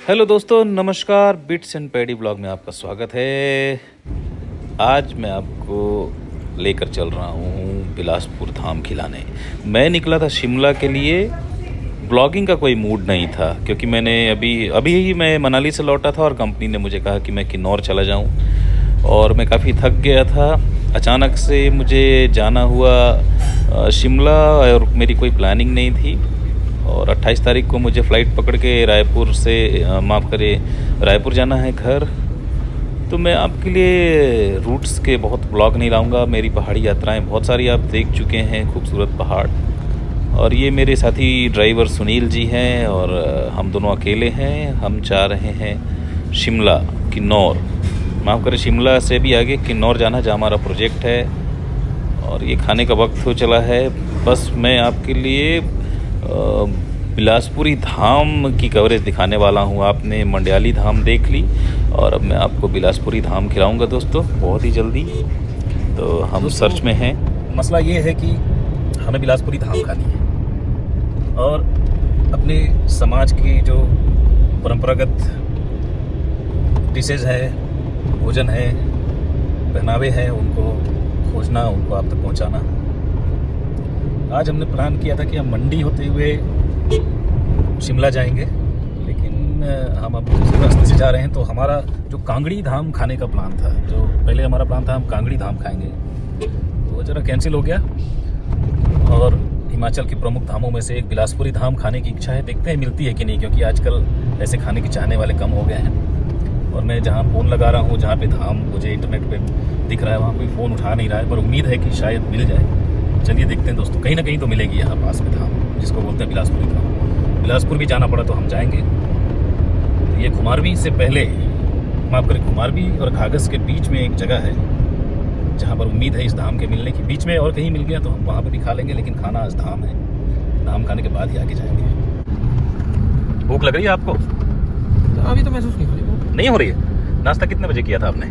Hello दोस्तों, नमस्कार। Bits and paddy blog में आपका स्वागत है। आज मैं आपको लेकर चल रहा हूँ बिलासपुर धाम खिलाने। मैं निकला था शिमला के लिए। ब्लॉगिंग का कोई मूड नहीं था क्योंकि मैंने अभी ही मैं मनाली से लौटा था और कंपनी ने मुझे कहा कि मैं किन्नौर चला जाऊँ और मैं काफ़ी थक गया था। अचानक से मुझे जाना हुआ शिमला और मेरी कोई प्लानिंग नहीं थी और 28 तारीख को मुझे फ़्लाइट पकड़ के रायपुर जाना है घर। तो मैं आपके लिए रूट्स के बहुत ब्लॉग नहीं लाऊंगा। मेरी पहाड़ी यात्राएं बहुत सारी आप देख चुके हैं, खूबसूरत पहाड़। और ये मेरे साथी ड्राइवर सुनील जी हैं और हम दोनों अकेले हैं। हम जा रहे हैं शिमला, किन्नौर। माफ़ करें, शिमला से भी आगे किन्नौर जाना, जहाँ हमारा प्रोजेक्ट है। और ये खाने का वक्त हो चला है। बस मैं आपके लिए बिलासपुरी धाम की कवरेज दिखाने वाला हूँ। आपने मंडियाली धाम देख ली और अब मैं आपको बिलासपुरी धाम खिलाऊंगा दोस्तों, बहुत ही जल्दी। तो हम सर्च में हैं। मसला ये है कि हमें बिलासपुरी धाम खानी है और अपने समाज की जो परंपरागत डिशेज है, भोजन है, पहनावे हैं, उनको खोजना, उनको आप तक पहुंचाना। आज हमने प्लान किया था कि हम मंडी होते हुए शिमला जाएंगे, लेकिन हम अब दूसरे रास्ते से जा रहे हैं। तो हमारा जो कांगड़ी धाम खाने का प्लान था, जो पहले हमारा प्लान था हम कांगड़ी धाम खाएंगे, वो ज़रा कैंसिल हो गया। और हिमाचल के प्रमुख धामों में से एक बिलासपुरी धाम खाने की इच्छा है। देखते हैं मिलती है कि नहीं, क्योंकि आजकल ऐसे खाने के चाहने वाले कम हो गए हैं। और मैं जहाँ फ़ोन लगा रहा हूँ, जहाँ पे धाम मुझे इंटरनेट पे दिख रहा है, वहाँ कोई फ़ोन उठा नहीं रहा है, पर उम्मीद है कि शायद मिल जाए। चलिए देखते हैं दोस्तों, कहीं ना कहीं तो मिलेगी यहाँ पास में धाम, जिसको बोलते हैं बिलासपुरी धाम। बिलासपुर भी जाना पड़ा तो हम जाएंगे। ये घुमारवीं से पहले, माफ़ करें, घुमारवीं और घाघस के बीच में एक जगह है जहाँ पर उम्मीद है इस धाम के मिलने की। बीच में और कहीं मिल गया तो हम वहाँ पर भी खा लेंगे, लेकिन खाना आज धाम है। धाम खाने के बाद ही आगे जाएंगे। भूख लग रही है आपको? अभी तो महसूस नहीं हो रही। नहीं हो रही है? नाश्ता कितने बजे किया था आपने?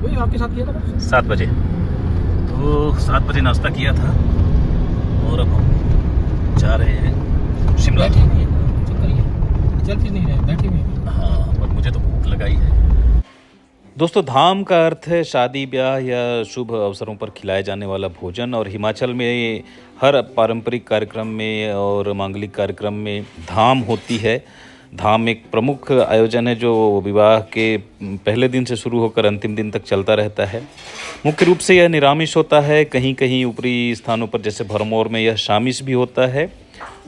वही आपके साथ किया था 7 बजे। तो 7 बजे नाश्ता किया था और अब हम जा रहे हैं शिमला। बैठे हुए हैं, चल करिए, चल फिर नहीं रहे, बैठे हुए हैं। हाँ, पर मुझे तो भूख लगाई है। दोस्तों, धाम का अर्थ है शादी ब्याह या शुभ अवसरों पर खिलाए जाने वाला भोजन। और हिमाचल में हर पारंपरिक कार्यक्रम में और मांगलिक कार्यक्रम में धाम होती है। धाम एक प्रमुख आयोजन है जो विवाह के पहले दिन से शुरू होकर अंतिम दिन तक चलता रहता है। मुख्य रूप से यह निरामिष होता है। कहीं कहीं ऊपरी स्थानों पर जैसे भरमौर में यह शामिश भी होता है।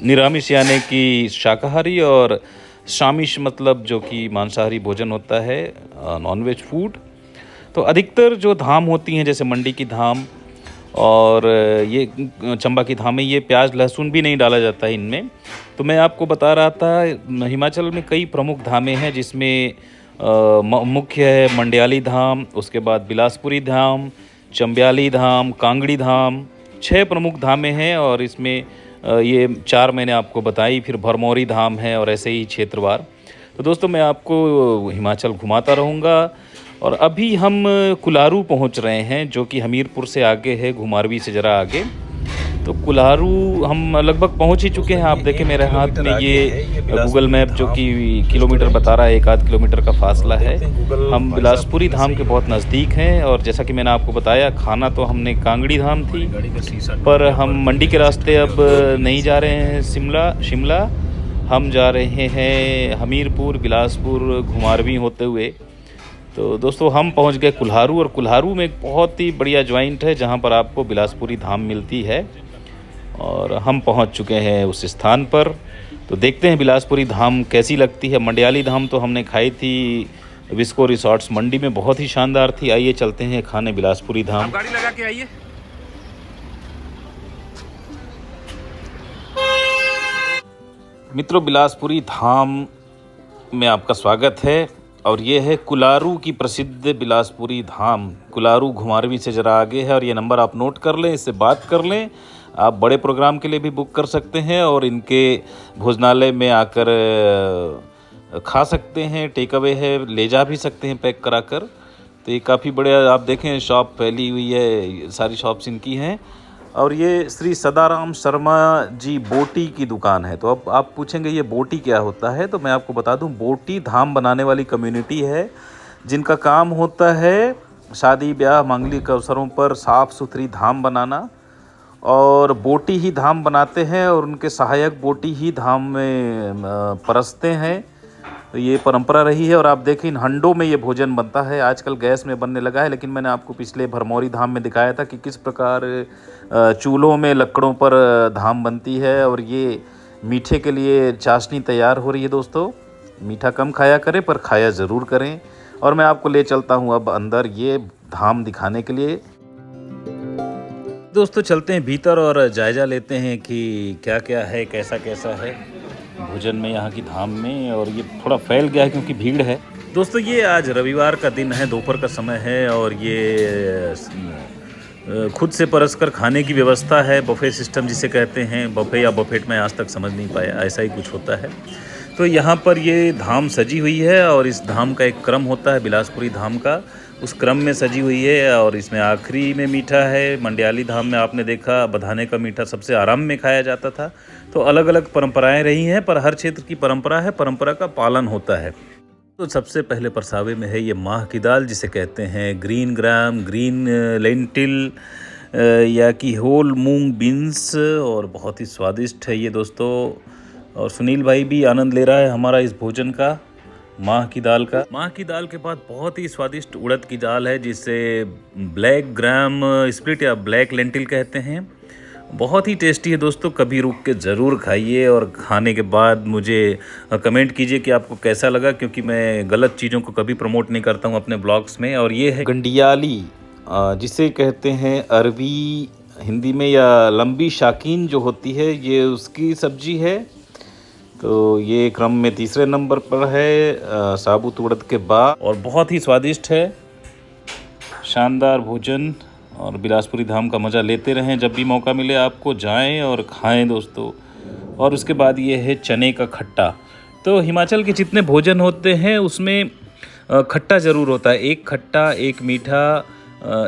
निरामिष यानी कि शाकाहारी और शामिश मतलब जो कि मांसाहारी भोजन होता है, नॉनवेज फूड। तो अधिकतर जो धाम होती हैं, जैसे मंडी की धाम और ये चंबा की धाम में, ये प्याज लहसुन भी नहीं डाला जाता है इनमें। तो मैं आपको बता रहा था, हिमाचल में कई प्रमुख धामें हैं, जिसमें मुख्य है मंडियाली धाम, उसके बाद बिलासपुरी धाम, चंब्याली धाम, कांगड़ी धाम। 6 प्रमुख धामें हैं और इसमें ये 4 मैंने आपको बताई। फिर भरमौरी धाम है और ऐसे ही क्षेत्रवार। तो दोस्तों, मैं आपको हिमाचल घुमाता रहूँगा। और अभी हम कुलारू पहुँच रहे हैं, जो कि हमीरपुर से आगे है, घुमारवीं से ज़रा आगे। तो कुलारू हम लगभग पहुँच ही चुके हैं। आप देखें मेरे हाथ में ये गूगल मैप, जो कि किलोमीटर बता रहा है, 1-8 किलोमीटर का फासला है। हम बिलासपुरी धाम के बहुत नज़दीक हैं। और जैसा कि मैंने आपको बताया, खाना तो हमने कांगड़ी धाम थी, पर हम मंडी के रास्ते अब नहीं जा रहे हैं शिमला। हम जा रहे हैं हमीरपुर, बिलासपुर, घुमारवीं होते हुए। तो दोस्तों, हम पहुंच गए कुल्हारू। और कुल्हारू में एक बहुत ही बढ़िया जॉइंट है जहां पर आपको बिलासपुरी धाम मिलती है। और हम पहुंच चुके हैं उस स्थान पर। तो देखते हैं बिलासपुरी धाम कैसी लगती है। मंडियाली धाम तो हमने खाई थी विस्को रिसॉर्ट्स मंडी में, बहुत ही शानदार थी। आइए चलते हैं खाने बिलासपुरी धाम। गाड़ी लगा के आइए। मित्रों, बिलासपुरी धाम में आपका स्वागत है। और ये है कुलारू की प्रसिद्ध बिलासपुरी धाम। कुलारू घुमारवीं से ज़रा आगे है। और ये नंबर आप नोट कर लें, इससे बात कर लें। आप बड़े प्रोग्राम के लिए भी बुक कर सकते हैं और इनके भोजनालय में आकर खा सकते हैं। टेक अवे है, ले जा भी सकते हैं पैक करा कर। तो ये काफ़ी बड़े, आप देखें, शॉप फैली हुई है, सारी शॉप्स इनकी हैं। और ये श्री सदाराम शर्मा जी बोटी की दुकान है। तो अब आप पूछेंगे ये बोटी क्या होता है, तो मैं आपको बता दूं, बोटी धाम बनाने वाली कम्युनिटी है जिनका काम होता है शादी ब्याह मांगलिक अवसरों पर साफ़ सुथरी धाम बनाना, और बोटी ही धाम बनाते हैं और उनके सहायक बोटी ही धाम में परसते हैं। तो ये परंपरा रही है। और आप देखें इन हंडों में ये भोजन बनता है, आजकल गैस में बनने लगा है, लेकिन मैंने आपको पिछले भरमौरी धाम में दिखाया था कि किस प्रकार चूल्हों में लकड़ों पर धाम बनती है। और ये मीठे के लिए चाशनी तैयार हो रही है। दोस्तों मीठा कम खाया करें पर खाया ज़रूर करें। और मैं आपको ले चलता हूँ अब अंदर ये धाम दिखाने के लिए। दोस्तों चलते हैं भीतर और जायज़ा लेते हैं कि क्या क्या है, कैसा कैसा है भोजन में यहाँ की धाम में। और ये थोड़ा फैल गया है क्योंकि भीड़ है। दोस्तों ये आज रविवार का दिन है, दोपहर का समय है, और ये खुद से परस कर खाने की व्यवस्था है। बफे सिस्टम जिसे कहते हैं, बफे या बफेट में आज तक समझ नहीं पाया, ऐसा ही कुछ होता है। तो यहाँ पर ये धाम सजी हुई है और इस धाम का एक क्रम होता है बिलासपुरी धाम का, उस क्रम में सजी हुई है। और इसमें आखिरी में मीठा है। मंडियाली धाम में आपने देखा बधाने का मीठा सबसे आराम में खाया जाता था। तो अलग अलग परंपराएं रही हैं, पर हर क्षेत्र की परंपरा है, परंपरा का पालन होता है। तो सबसे पहले परसावे में है ये माह की दाल जिसे कहते हैं ग्रीन ग्राम, ग्रीन लेंटिल या कि होल मूंग बीन्स, और बहुत ही स्वादिष्ट है ये दोस्तों। और सुनील भाई भी आनंद ले रहा है हमारा इस भोजन का, माह की दाल का। माह की दाल के बाद बहुत ही स्वादिष्ट उड़द की दाल है जिसे ब्लैक ग्राम स्प्लिट या ब्लैक लेंटिल कहते हैं। बहुत ही टेस्टी है दोस्तों, कभी रुक के ज़रूर खाइए और खाने के बाद मुझे कमेंट कीजिए कि आपको कैसा लगा, क्योंकि मैं गलत चीज़ों को कभी प्रमोट नहीं करता हूँ अपने ब्लॉग्स में। और ये है गंडियाली जिसे कहते हैं अरबी हिंदी में, या लंबी शाकीन जो होती है, ये उसकी सब्जी है। तो ये क्रम में तीसरे नंबर पर है साबुत उड़द के बाद, और बहुत ही स्वादिष्ट है। शानदार भोजन, और बिलासपुरी धाम का मज़ा लेते रहें। जब भी मौका मिले आपको जाएं और खाएं दोस्तों। और उसके बाद ये है चने का खट्टा। तो हिमाचल के जितने भोजन होते हैं उसमें खट्टा ज़रूर होता है। एक खट्टा, एक मीठा,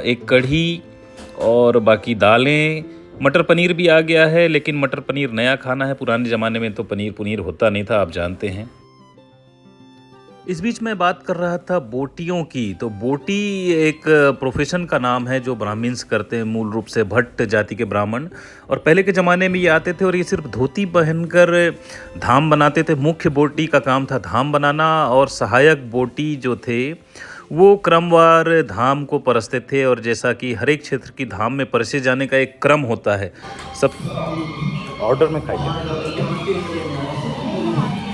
एक कढ़ी, और बाकी दालें। मटर पनीर भी आ गया है, लेकिन मटर पनीर नया खाना है। पुराने ज़माने में तो पनीर होता नहीं था, आप जानते हैं। इस बीच मैं बात कर रहा था बोटियों की। तो बोटी एक प्रोफेशन का नाम है जो ब्राह्मण्स करते हैं, मूल रूप से भट्ट जाति के ब्राह्मण। और पहले के ज़माने में ये आते थे और ये सिर्फ धोती पहनकर धाम बनाते थे। मुख्य बोटी का काम था धाम बनाना, और सहायक बोटी जो थे वो क्रमवार धाम को परसते थे। और जैसा कि हर एक क्षेत्र की धाम में परसे जाने का एक क्रम होता है, सब ऑर्डर में खाइए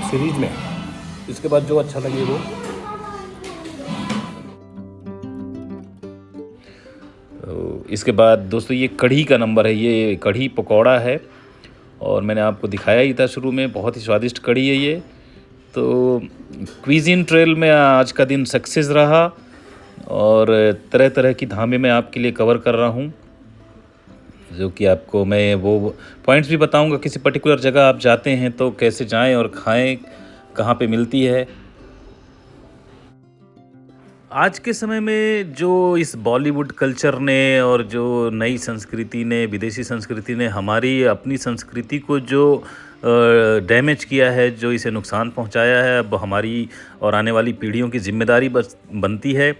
सीरीज में, इसके बाद जो अच्छा लगे वो। तो इसके बाद दोस्तों ये कढ़ी का नंबर है। ये कढ़ी पकौड़ा है और मैंने आपको दिखाया ही था शुरू में, बहुत ही स्वादिष्ट कढ़ी है ये। तो क्विज़िन ट्रेल में आज का दिन सक्सेस रहा और तरह तरह की धामें मैं आपके लिए कवर कर रहा हूँ, जो कि आपको मैं वो पॉइंट्स भी बताऊंगा। किसी पर्टिकुलर जगह आप जाते हैं तो कैसे जाएं और खाएं, कहाँ पे मिलती है। आज के समय में जो इस बॉलीवुड कल्चर ने और जो नई संस्कृति ने, विदेशी संस्कृति ने हमारी अपनी संस्कृति को जो डैमेज किया है, जो इसे नुकसान पहुंचाया है, अब हमारी और आने वाली पीढ़ियों की जिम्मेदारी बनती है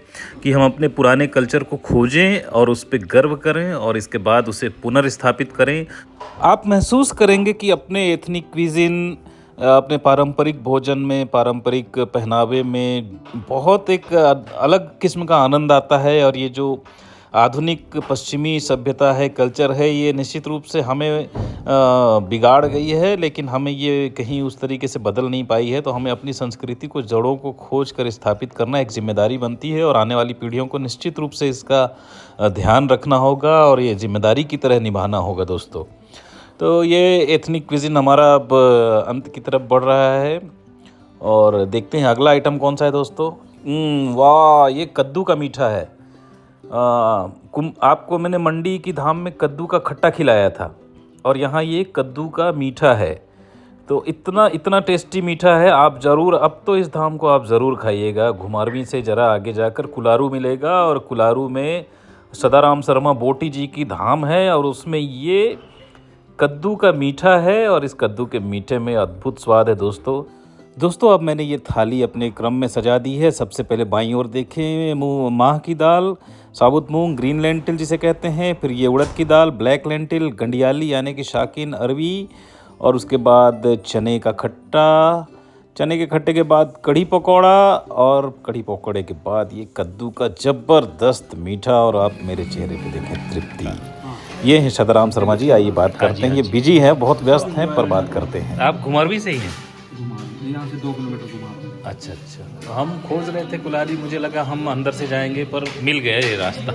कि हम अपने पुराने कल्चर को खोजें और उस पर गर्व करें और इसके बाद उसे पुनर्स्थापित करें। आप महसूस करेंगे कि अपने एथनिक क्विज़िन, अपने पारंपरिक भोजन में, पारंपरिक पहनावे में बहुत एक अलग किस्म का आनंद आता है। और ये जो आधुनिक पश्चिमी सभ्यता है, कल्चर है, ये निश्चित रूप से हमें बिगाड़ गई है, लेकिन हमें ये कहीं उस तरीके से बदल नहीं पाई है। तो हमें अपनी संस्कृति को, जड़ों को खोज कर स्थापित करना एक जिम्मेदारी बनती है और आने वाली पीढ़ियों को निश्चित रूप से इसका ध्यान रखना होगा और ये जिम्मेदारी की तरह निभाना होगा दोस्तों। तो ये एथनिक क्विज़िन हमारा अब अंत की तरफ बढ़ रहा है और देखते हैं अगला आइटम कौन सा है दोस्तों। वाह, ये कद्दू का मीठा है। आपको मैंने मंडी की धाम में कद्दू का खट्टा खिलाया था और यहाँ ये कद्दू का मीठा है। तो इतना टेस्टी मीठा है, आप ज़रूर अब तो इस धाम को आप ज़रूर खाइएगा। घुमारवीं से ज़रा आगे जाकर कुलारू मिलेगा और कुलारू में सदाराम शर्मा बोटी जी की धाम है और उसमें ये कद्दू का मीठा है और इस कद्दू के मीठे में अद्भुत स्वाद है दोस्तों अब मैंने ये थाली अपने क्रम में सजा दी है। सबसे पहले बाईं ओर देखें माह की दाल, साबुत मूंग, ग्रीन लेंटिल जिसे कहते हैं, फिर ये उड़द की दाल, ब्लैक लेंटिल, गंडियाली यानी कि शाकीन अरवी, और उसके बाद चने का खट्टा, चने के खट्टे के बाद कढ़ी पकौड़ा, और कढ़ी पकौड़े के बाद ये कद्दू का ज़बरदस्त मीठा। और आप मेरे चेहरे पे देखें तृप्ति। ये हैं सदाराम शर्मा जी, आइए बात करते हैं। ये बिजी है, बहुत व्यस्त हैं, पर बात करते हैं। आप घुमारवी से ही हैं? यहाँ से 2 किलोमीटर घुमारवी। अच्छा अच्छा, हम खोज रहे थे कुलारी, मुझे लगा हम अंदर से जाएंगे पर मिल गया ये रास्ता।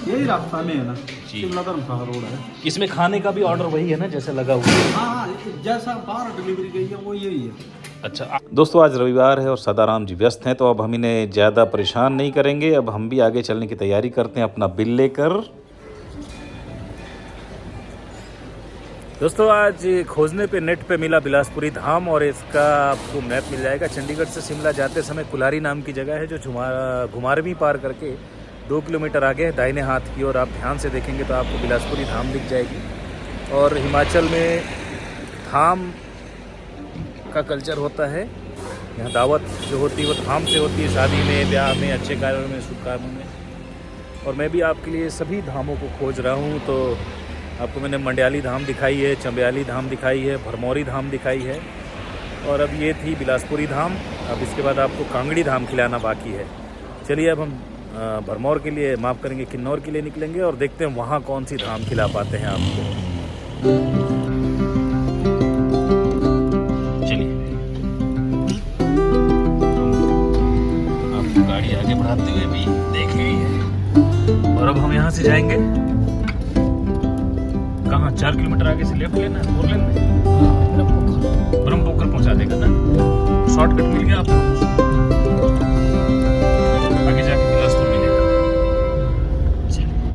यही रास्ता में है ना जी। शिमला धर्मशाला रोड है। इसमें खाने का भी ऑर्डर वही है ना जैसे लगा हुआ है? हाँ, जैसा बाहर डिलीवरी गई है वो यही है। अच्छा दोस्तों, आज रविवार है और सदाराम जी व्यस्त हैं, तो अब हम इन्हें ज़्यादा परेशान नहीं करेंगे। अब हम भी आगे चलने की तैयारी करते हैं अपना बिल लेकर। दोस्तों आज खोजने पे नेट पे मिला बिलासपुरी धाम, और इसका आपको मैप मिल जाएगा। चंडीगढ़ से शिमला जाते समय कुलारी नाम की जगह है जो घुमारवी पार करके 2 किलोमीटर आगे है दाहिने हाथ की ओर। आप ध्यान से देखेंगे तो आपको बिलासपुरी धाम दिख जाएगी। और हिमाचल में धाम का कल्चर होता है, यहाँ दावत जो होती है वो धाम से होती है, शादी में, ब्याह में, अच्छे कार्यों में, शुभ कार्यों में। और मैं भी आपके लिए सभी धामों को खोज रहा हूँ। तो आपको मैंने मंडियाली धाम दिखाई है, चंबयाली धाम दिखाई है, भरमौरी धाम दिखाई है, और अब ये थी बिलासपुरी धाम। अब इसके बाद आपको कांगड़ी धाम खिलाना बाकी है। चलिए अब हम भरमौर के लिए, माफ़ करेंगे, किन्नौर के लिए निकलेंगे और देखते हैं वहाँ कौन सी धाम खिला पाते हैं आपको। चलिए आपको गाड़ी आगे बढ़ाते हुए भी देख ली है। और अब हम यहाँ से जाएंगे कहाँ? 4 किलोमीटर आगे से लेफ्ट लेना है, 4 लेन में ब्रह्मपुत्र पहुँचा देगा ना। शॉर्टकट मिल गया आपको।